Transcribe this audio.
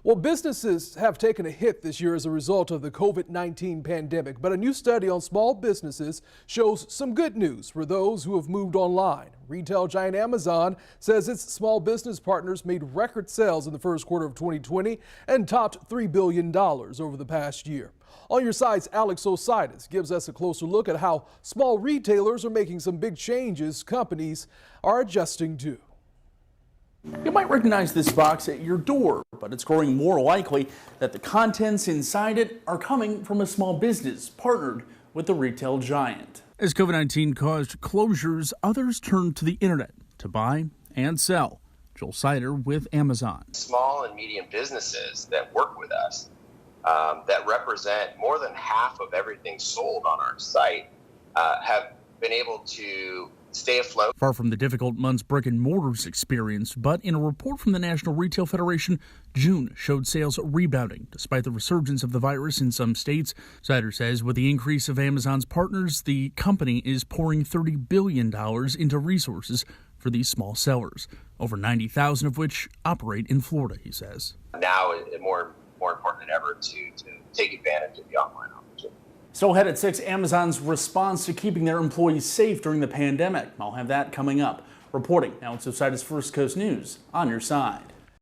Well, businesses have taken a hit this year as a result of the COVID-19 pandemic, but a new study on small businesses shows some good news for those who have moved online. Retail giant Amazon says its small business partners made record sales in the first quarter of 2020 and topped $3 billion over the past year. On your side's Alex Osiris gives us a closer look at how small retailers are making some big changes companies are adjusting to. You might recognize this box at your door, but it's growing more likely that the contents inside it are coming from a small business partnered with the retail giant. As COVID-19 caused closures, others turned to the internet to buy and sell. Joel Sider with Amazon. Small and medium businesses that work with us that represent more than half of everything sold on our site have been able to stay afloat. Far from the difficult months brick and mortars experienced, but in a report from the National Retail Federation, June showed sales rebounding despite the resurgence of the virus in some states. Sider says with the increase of Amazon's partners, the company is pouring $30 billion into resources for these small sellers, over 90,000 of which operate in Florida, he says. Now it's more important than ever to take advantage of the online opportunity. Still ahead at 6, Amazon's response to keeping their employees safe during the pandemic. I'll have that coming up. Reporting now, it's Osiris First Coast News on your side.